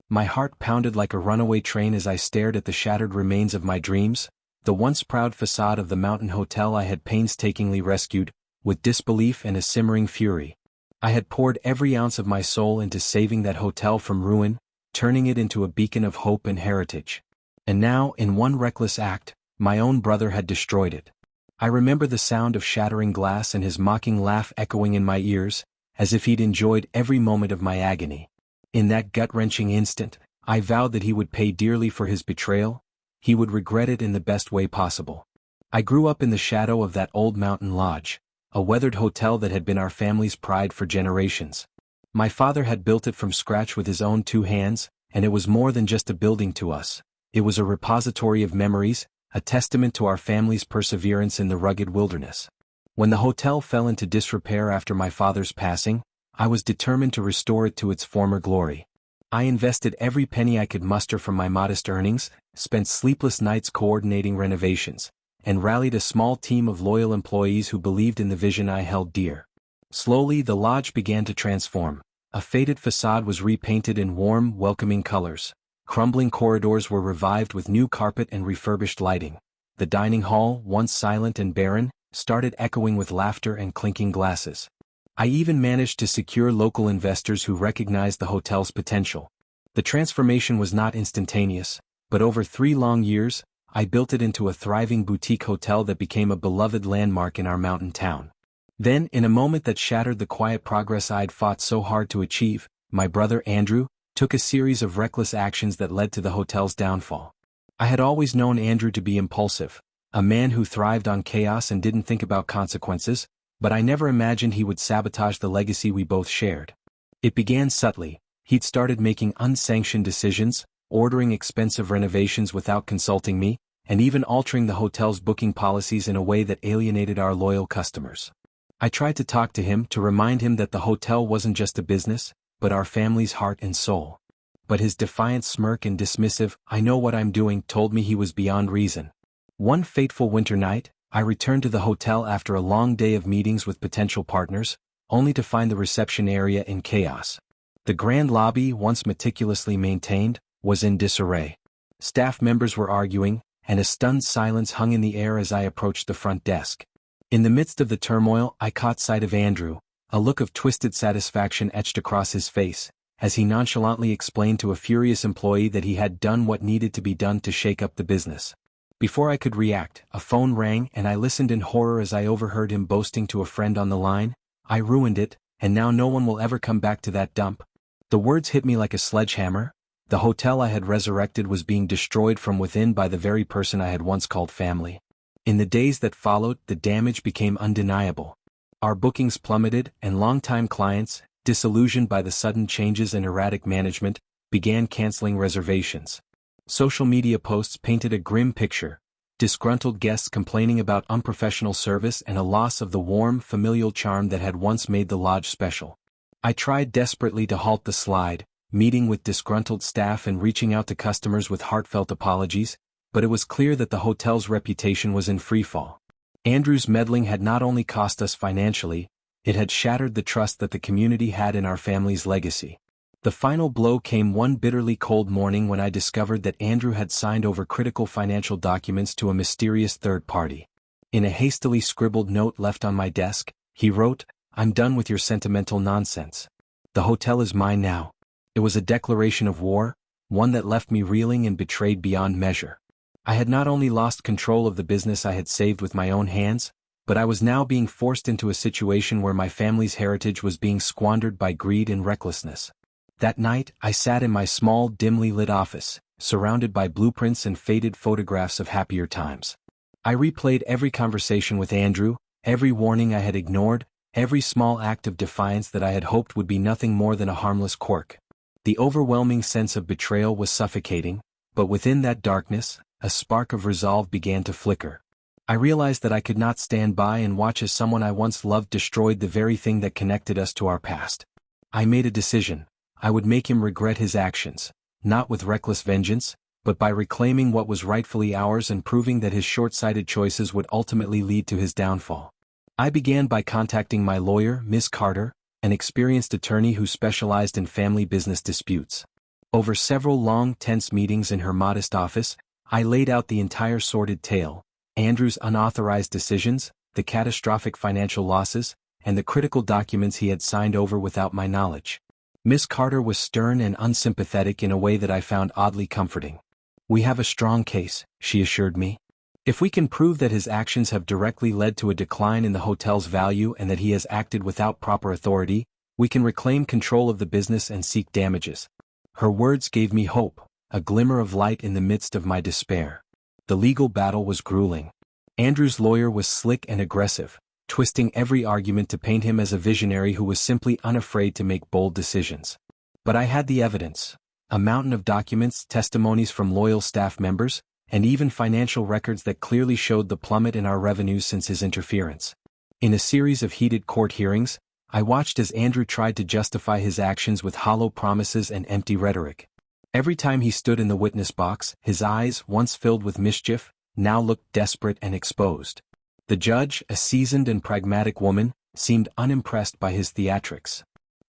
My heart pounded like a runaway train as I stared at the shattered remains of my dreams, the once proud facade of the mountain hotel I had painstakingly rescued, with disbelief and a simmering fury. I had poured every ounce of my soul into saving that hotel from ruin, turning it into a beacon of hope and heritage. And now, in one reckless act, my own brother had destroyed it. I remember the sound of shattering glass and his mocking laugh echoing in my ears, as if he'd enjoyed every moment of my agony. In that gut-wrenching instant, I vowed that he would pay dearly for his betrayal. He would regret it in the best way possible. I grew up in the shadow of that old mountain lodge, a weathered hotel that had been our family's pride for generations. My father had built it from scratch with his own two hands, and it was more than just a building to us. It was a repository of memories, a testament to our family's perseverance in the rugged wilderness. When the hotel fell into disrepair after my father's passing, I was determined to restore it to its former glory. I invested every penny I could muster from my modest earnings, spent sleepless nights coordinating renovations, and rallied a small team of loyal employees who believed in the vision I held dear. Slowly the lodge began to transform. A faded facade was repainted in warm, welcoming colors. Crumbling corridors were revived with new carpet and refurbished lighting. The dining hall, once silent and barren, started echoing with laughter and clinking glasses. I even managed to secure local investors who recognized the hotel's potential. The transformation was not instantaneous, but over 3 long years, I built it into a thriving boutique hotel that became a beloved landmark in our mountain town. Then, in a moment that shattered the quiet progress I'd fought so hard to achieve, my brother Andrew took a series of reckless actions that led to the hotel's downfall. I had always known Andrew to be impulsive, a man who thrived on chaos and didn't think about consequences, but I never imagined he would sabotage the legacy we both shared. It began subtly. He'd started making unsanctioned decisions, ordering expensive renovations without consulting me, and even altering the hotel's booking policies in a way that alienated our loyal customers. I tried to talk to him to remind him that the hotel wasn't just a business, but our family's heart and soul. But his defiant smirk and dismissive, "I know what I'm doing," told me he was beyond reason. One fateful winter night, I returned to the hotel after a long day of meetings with potential partners, only to find the reception area in chaos. The grand lobby, once meticulously maintained, was in disarray. Staff members were arguing, and a stunned silence hung in the air as I approached the front desk. In the midst of the turmoil, I caught sight of Andrew, a look of twisted satisfaction etched across his face, as he nonchalantly explained to a furious employee that he had done what needed to be done to shake up the business. Before I could react, a phone rang and I listened in horror as I overheard him boasting to a friend on the line, "I ruined it, and now no one will ever come back to that dump." The words hit me like a sledgehammer. The hotel I had resurrected was being destroyed from within by the very person I had once called family. In the days that followed, the damage became undeniable. Our bookings plummeted, and longtime clients, disillusioned by the sudden changes and erratic management, began canceling reservations. Social media posts painted a grim picture, disgruntled guests complaining about unprofessional service and a loss of the warm, familial charm that had once made the lodge special. I tried desperately to halt the slide, meeting with disgruntled staff and reaching out to customers with heartfelt apologies, but it was clear that the hotel's reputation was in freefall. Andrew's meddling had not only cost us financially, it had shattered the trust that the community had in our family's legacy. The final blow came one bitterly cold morning when I discovered that Andrew had signed over critical financial documents to a mysterious third party. In a hastily scribbled note left on my desk, he wrote, "I'm done with your sentimental nonsense. The hotel is mine now." It was a declaration of war, one that left me reeling and betrayed beyond measure. I had not only lost control of the business I had saved with my own hands, but I was now being forced into a situation where my family's heritage was being squandered by greed and recklessness. That night, I sat in my small, dimly lit office, surrounded by blueprints and faded photographs of happier times. I replayed every conversation with Andrew, every warning I had ignored, every small act of defiance that I had hoped would be nothing more than a harmless quirk. The overwhelming sense of betrayal was suffocating, but within that darkness, a spark of resolve began to flicker. I realized that I could not stand by and watch as someone I once loved destroyed the very thing that connected us to our past. I made a decision. I would make him regret his actions, not with reckless vengeance, but by reclaiming what was rightfully ours and proving that his short-sighted choices would ultimately lead to his downfall. I began by contacting my lawyer, Ms. Carter, an experienced attorney who specialized in family business disputes. Over several long, tense meetings in her modest office, I laid out the entire sordid tale: Andrew's unauthorized decisions, the catastrophic financial losses, and the critical documents he had signed over without my knowledge. Miss Carter was stern and unsympathetic in a way that I found oddly comforting. "We have a strong case," she assured me. "If we can prove that his actions have directly led to a decline in the hotel's value and that he has acted without proper authority, we can reclaim control of the business and seek damages." Her words gave me hope, a glimmer of light in the midst of my despair. The legal battle was grueling. Andrew's lawyer was slick and aggressive, twisting every argument to paint him as a visionary who was simply unafraid to make bold decisions. But I had the evidence: a mountain of documents, testimonies from loyal staff members, and even financial records that clearly showed the plummet in our revenues since his interference. In a series of heated court hearings, I watched as Andrew tried to justify his actions with hollow promises and empty rhetoric. Every time he stood in the witness box, his eyes, once filled with mischief, now looked desperate and exposed. The judge, a seasoned and pragmatic woman, seemed unimpressed by his theatrics.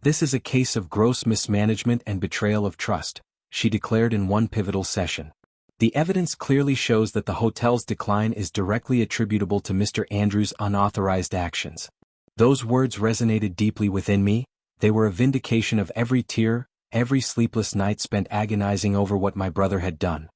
"This is a case of gross mismanagement and betrayal of trust," she declared in one pivotal session. "The evidence clearly shows that the hotel's decline is directly attributable to Mr. Andrews' unauthorized actions." Those words resonated deeply within me. They were a vindication of every tear, every sleepless night spent agonizing over what my brother had done.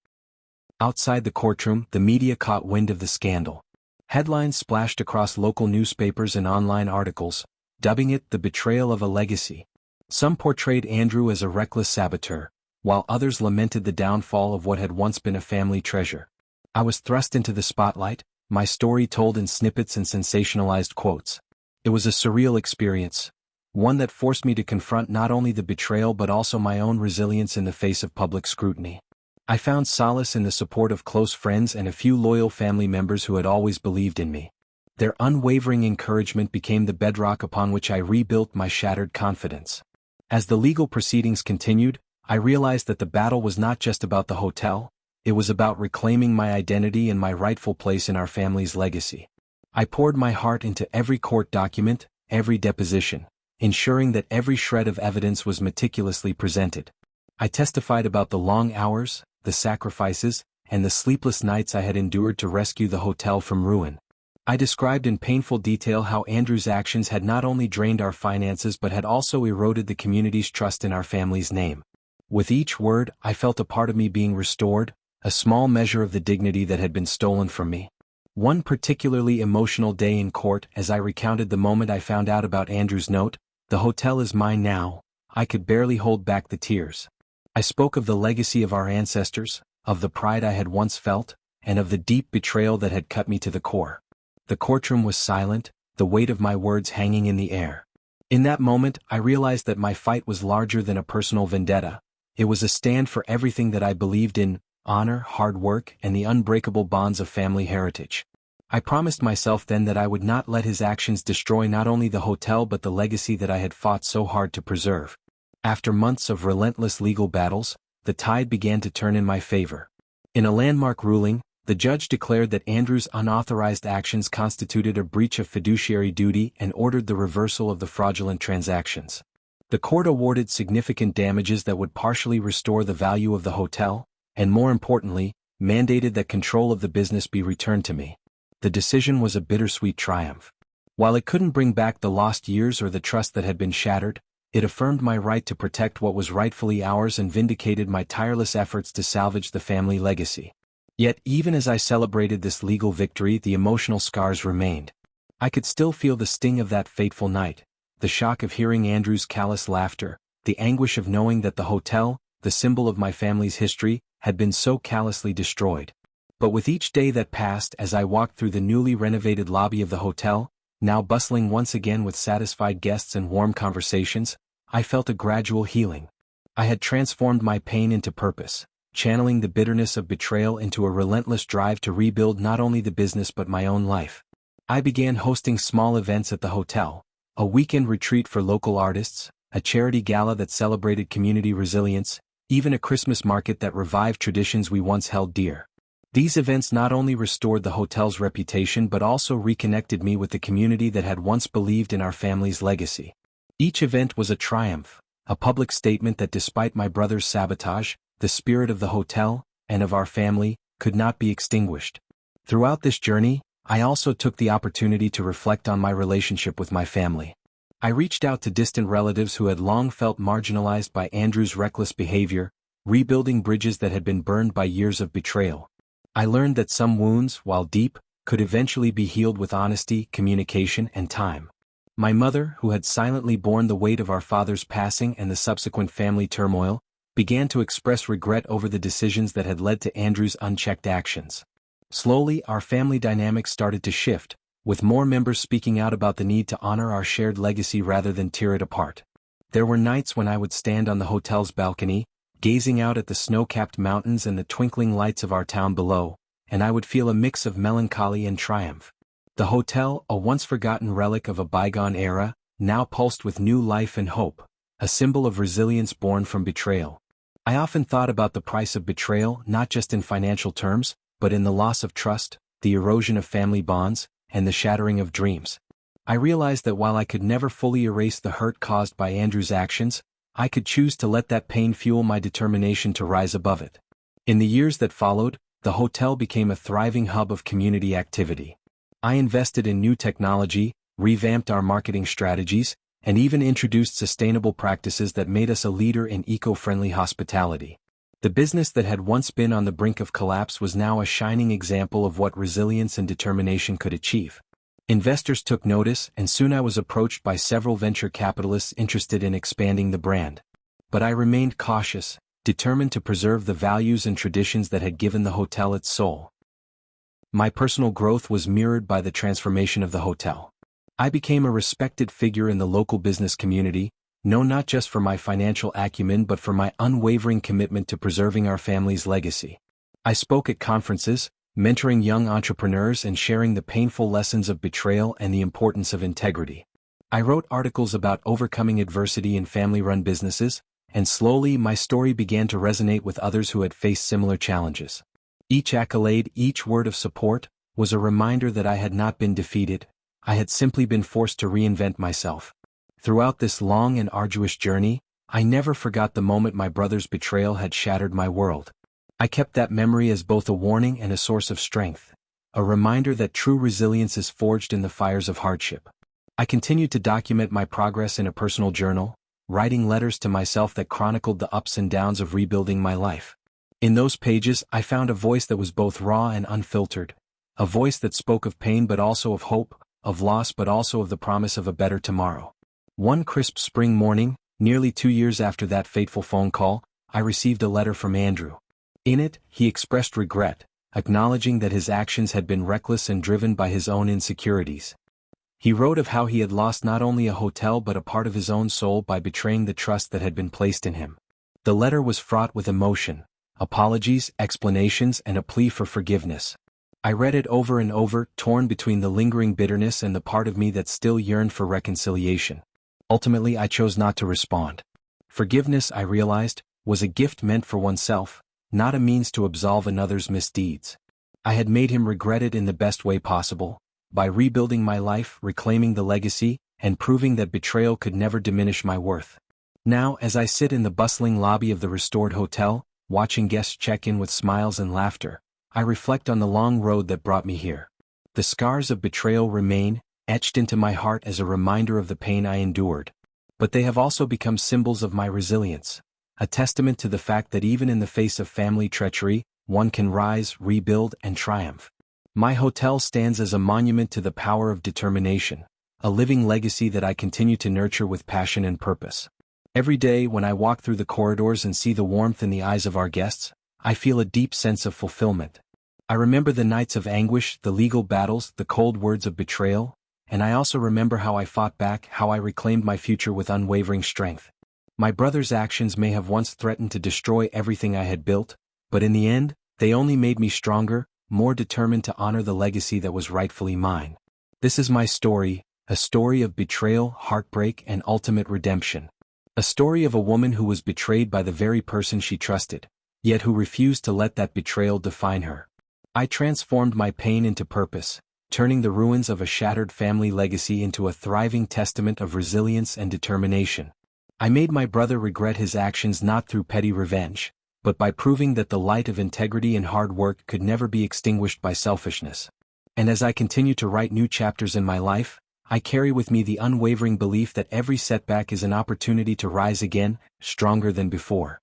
Outside the courtroom, the media caught wind of the scandal. Headlines splashed across local newspapers and online articles, dubbing it the betrayal of a legacy. Some portrayed Andrew as a reckless saboteur, while others lamented the downfall of what had once been a family treasure. I was thrust into the spotlight, my story told in snippets and sensationalized quotes. It was a surreal experience, one that forced me to confront not only the betrayal but also my own resilience in the face of public scrutiny. I found solace in the support of close friends and a few loyal family members who had always believed in me. Their unwavering encouragement became the bedrock upon which I rebuilt my shattered confidence. As the legal proceedings continued, I realized that the battle was not just about the hotel, it was about reclaiming my identity and my rightful place in our family's legacy. I poured my heart into every court document, every deposition, ensuring that every shred of evidence was meticulously presented. I testified about the long hours, the sacrifices, and the sleepless nights I had endured to rescue the hotel from ruin. I described in painful detail how Andrew's actions had not only drained our finances but had also eroded the community's trust in our family's name. With each word, I felt a part of me being restored, a small measure of the dignity that had been stolen from me. One particularly emotional day in court, as I recounted the moment I found out about Andrew's note, "The hotel is mine now," I could barely hold back the tears. I spoke of the legacy of our ancestors, of the pride I had once felt, and of the deep betrayal that had cut me to the core. The courtroom was silent, the weight of my words hanging in the air. In that moment, I realized that my fight was larger than a personal vendetta. It was a stand for everything that I believed in: honor, hard work, and the unbreakable bonds of family heritage. I promised myself then that I would not let his actions destroy not only the hotel but the legacy that I had fought so hard to preserve. After months of relentless legal battles, the tide began to turn in my favor. In a landmark ruling, the judge declared that Andrew's unauthorized actions constituted a breach of fiduciary duty and ordered the reversal of the fraudulent transactions. The court awarded significant damages that would partially restore the value of the hotel, and more importantly, mandated that control of the business be returned to me. The decision was a bittersweet triumph. While it couldn't bring back the lost years or the trust that had been shattered, it affirmed my right to protect what was rightfully ours and vindicated my tireless efforts to salvage the family legacy. Yet even as I celebrated this legal victory, the emotional scars remained. I could still feel the sting of that fateful night, the shock of hearing Andrew's callous laughter, the anguish of knowing that the hotel, the symbol of my family's history, had been so callously destroyed. But with each day that passed, as I walked through the newly renovated lobby of the hotel, now bustling once again with satisfied guests and warm conversations, I felt a gradual healing. I had transformed my pain into purpose, channeling the bitterness of betrayal into a relentless drive to rebuild not only the business but my own life. I began hosting small events at the hotel, a weekend retreat for local artists, a charity gala that celebrated community resilience, even a Christmas market that revived traditions we once held dear. These events not only restored the hotel's reputation but also reconnected me with the community that had once believed in our family's legacy. Each event was a triumph, a public statement that despite my brother's sabotage, the spirit of the hotel, and of our family, could not be extinguished. Throughout this journey, I also took the opportunity to reflect on my relationship with my family. I reached out to distant relatives who had long felt marginalized by Andrew's reckless behavior, rebuilding bridges that had been burned by years of betrayal. I learned that some wounds, while deep, could eventually be healed with honesty, communication, and time. My mother, who had silently borne the weight of our father's passing and the subsequent family turmoil, began to express regret over the decisions that had led to Andrew's unchecked actions. Slowly, our family dynamics started to shift, with more members speaking out about the need to honor our shared legacy rather than tear it apart. There were nights when I would stand on the hotel's balcony, gazing out at the snow-capped mountains and the twinkling lights of our town below, and I would feel a mix of melancholy and triumph. The hotel, a once-forgotten relic of a bygone era, now pulsed with new life and hope, a symbol of resilience born from betrayal. I often thought about the price of betrayal not just in financial terms, but in the loss of trust, the erosion of family bonds, and the shattering of dreams. I realized that while I could never fully erase the hurt caused by Andrew's actions, I could choose to let that pain fuel my determination to rise above it. In the years that followed, the hotel became a thriving hub of community activity. I invested in new technology, revamped our marketing strategies, and even introduced sustainable practices that made us a leader in eco-friendly hospitality. The business that had once been on the brink of collapse was now a shining example of what resilience and determination could achieve. Investors took notice, and soon I was approached by several venture capitalists interested in expanding the brand. But I remained cautious, determined to preserve the values and traditions that had given the hotel its soul. My personal growth was mirrored by the transformation of the hotel. I became a respected figure in the local business community, known not just for my financial acumen but for my unwavering commitment to preserving our family's legacy. I spoke at conferences, mentoring young entrepreneurs and sharing the painful lessons of betrayal and the importance of integrity. I wrote articles about overcoming adversity in family-run businesses, and slowly my story began to resonate with others who had faced similar challenges. Each accolade, each word of support, was a reminder that I had not been defeated, I had simply been forced to reinvent myself. Throughout this long and arduous journey, I never forgot the moment my brother's betrayal had shattered my world. I kept that memory as both a warning and a source of strength, a reminder that true resilience is forged in the fires of hardship. I continued to document my progress in a personal journal, writing letters to myself that chronicled the ups and downs of rebuilding my life. In those pages, I found a voice that was both raw and unfiltered, a voice that spoke of pain but also of hope, of loss but also of the promise of a better tomorrow. One crisp spring morning, nearly 2 years after that fateful phone call, I received a letter from Andrew. In it, he expressed regret, acknowledging that his actions had been reckless and driven by his own insecurities. He wrote of how he had lost not only a hotel but a part of his own soul by betraying the trust that had been placed in him. The letter was fraught with emotion, apologies, explanations, and a plea for forgiveness. I read it over and over, torn between the lingering bitterness and the part of me that still yearned for reconciliation. Ultimately, I chose not to respond. Forgiveness, I realized, was a gift meant for oneself, not a means to absolve another's misdeeds. I had made him regret it in the best way possible, by rebuilding my life, reclaiming the legacy, and proving that betrayal could never diminish my worth. Now, as I sit in the bustling lobby of the restored hotel, watching guests check in with smiles and laughter, I reflect on the long road that brought me here. The scars of betrayal remain, etched into my heart as a reminder of the pain I endured. But they have also become symbols of my resilience, a testament to the fact that even in the face of family treachery, one can rise, rebuild, and triumph. My hotel stands as a monument to the power of determination, a living legacy that I continue to nurture with passion and purpose. Every day when I walk through the corridors and see the warmth in the eyes of our guests, I feel a deep sense of fulfillment. I remember the nights of anguish, the legal battles, the cold words of betrayal, and I also remember how I fought back, how I reclaimed my future with unwavering strength. My brother's actions may have once threatened to destroy everything I had built, but in the end, they only made me stronger, more determined to honor the legacy that was rightfully mine. This is my story, a story of betrayal, heartbreak, and ultimate redemption. A story of a woman who was betrayed by the very person she trusted, yet who refused to let that betrayal define her. I transformed my pain into purpose, turning the ruins of a shattered family legacy into a thriving testament of resilience and determination. I made my brother regret his actions not through petty revenge, but by proving that the light of integrity and hard work could never be extinguished by selfishness. And as I continue to write new chapters in my life, I carry with me the unwavering belief that every setback is an opportunity to rise again, stronger than before.